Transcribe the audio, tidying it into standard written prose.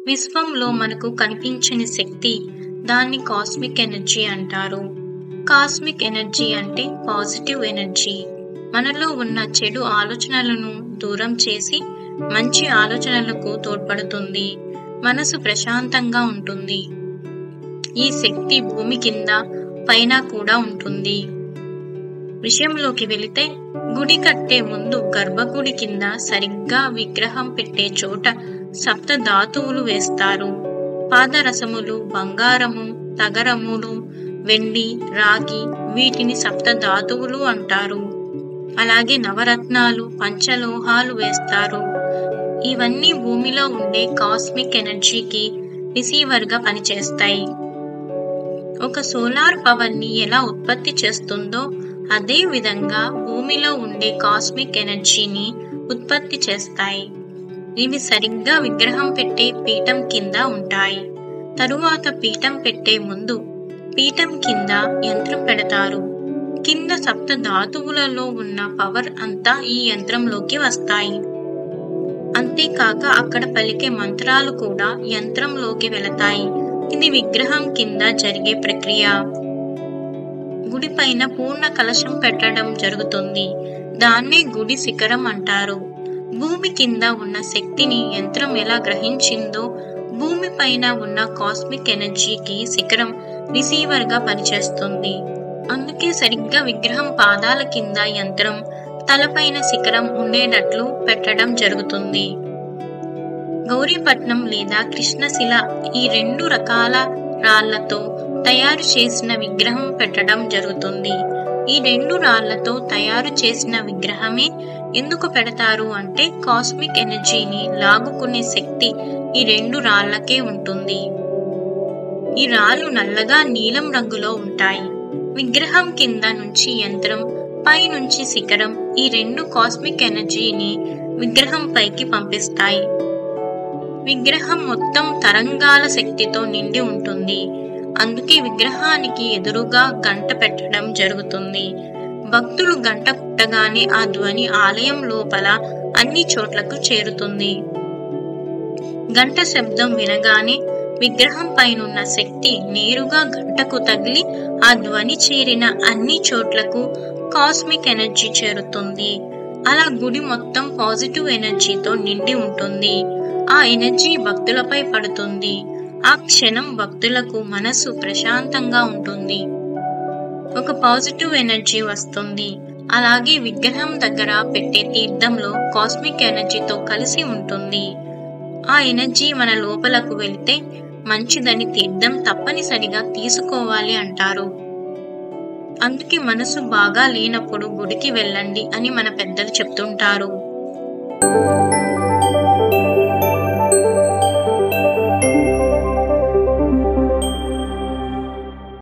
విశ్వంలో మనకు కనిపించని శక్తి, దాన్ని కాస్మిక్ ఎనర్జీ అంటారు. కాస్మిక్ ఎనర్జీ అంటే పాజిటివ్ ఎనర్జీ. మనలో ఉన్న చెడు ఆలోచనలను దూరం చేసి మంచి ఆలోచనలకు తోడ్పడుతుంది. మనసు ప్రశాంతంగా ఉంటుంది. ఈ శక్తి భూమి కింద పైన కూడా ఉంటుంది. విషయంలోకి వెళితే, గుడి కట్టే ముందు గర్భగుడి కింద సరిగ్గా విగ్రహం పెట్టే చోట సప్త ధాతువులు వేస్తారు. పాదరసములు, బంగారము, తగరములు, వెండి, రాగి, వీటిని సప్త ధాతువులు అంటారు. అలాగే నవరత్నాలు, పంచలోహాలు వేస్తారు. ఇవన్నీ భూమిలో ఉండే కాస్మిక్ ఎనర్జీకి రిసీవర్గా పనిచేస్తాయి. ఒక సోలార్ పవర్ ని ఎలా ఉత్పత్తి చేస్తుందో అదే విధంగా భూమిలో ఉండే కాస్మిక్ ఎనర్జీని ఉత్పత్తి చేస్తాయి. ఇవి సరిగ్గా విగ్రహం పెట్టే పీఠం కింద ఉంటాయి. తరువాత పీఠం పెట్టే ముందు పీఠం కింద యంత్రం పెడతారు. కింద సప్త ధాతువులలో ఉన్న పవర్ అంతా ఈ యంత్రంలోకి వస్తాయి. అంతేకాక అక్కడ పలికే మంత్రాలు కూడా యంత్రంలోకి వెళతాయి. ఇది విగ్రహం కింద జరిగే ప్రక్రియ. గుడి పైన పూర్ణ కలశం పెట్టడం జరుగుతుంది. దాన్నే గుడి శిఖరం అంటారు. భూమి కింద ఉన్న శక్తిని యంత్రం ఎలా గ్రహించిందో, భూమి పైన ఉన్న కాస్మిక్ ఎనర్జీకి శిఖరం రిసీవర్ గా పనిచేస్తుంది. అందుకే సరిగ్గా విగ్రహం పాదాల కింద యంత్రం, తలపైన శిఖరం ఉండేటట్లు పెట్టడం జరుగుతుంది. గౌరీపట్నం లేదా కృష్ణశిల, ఈ 2 రకాల రాళ్లతో తయారు చేసిన విగ్రహం పెట్టడం జరుగుతుంది. ఈ 2 రాళ్లతో తయారు చేసిన విగ్రహమే ఎందుకు పెడతారు అంటే, కాస్మిక్ ఎనర్జీని లాగుకునే శక్తి ఈ 2 రాళ్లకే ఉంటుంది. ఈ రాళ్లు నల్లగా నీలం రంగులో ఉంటాయి. విగ్రహం కింద నుంచి యంత్రం, పై నుంచి శిఖరం, ఈ 2 కాస్మిక్ ఎనర్జీని విగ్రహం పైకి పంపిస్తాయి. విగ్రహం మొత్తం తరంగాల శక్తితో నిండి ఉంటుంది. అందుకే విగ్రహానికి ఎదురుగా గంట పెట్టడం జరుగుతుంది. భక్తులు గంట కుట్టగానే ఆ ధ్వని ఆలయం లోపల అన్ని చోట్లకు చేరుతుంది. గంట శబ్దం వినగానే విగ్రహం పైనున్న శక్తి నేరుగా గంటకు తగిలి ఆ ధ్వని చేరిన అన్ని చోట్లకు కాస్మిక్ ఎనర్జీ చేరుతుంది. అలా గుడి మొత్తం పాజిటివ్ ఎనర్జీతో నిండి ఉంటుంది. ఆ ఎనర్జీ భక్తులపై పడుతుంది. ఆ క్షణం భక్తులకు మనసు ప్రశాంతంగా ఉంటుంది. ఒక పాజిటివ్ ఎనర్జీ వస్తుంది. అలాగే విగ్రహం దగ్గర పెట్టే తీర్థంలో కాస్మిక్ ఎనర్జీతో కలిసి ఉంటుంది. ఆ ఎనర్జీ మన లోపలకు వెళితే మంచిదని తీర్థం తప్పనిసరిగా తీసుకోవాలి అంటారు. అందుకే మనసు బాగా లేనప్పుడు గుడికి వెళ్ళండి అని మన పెద్దలు చెప్తుంటారు.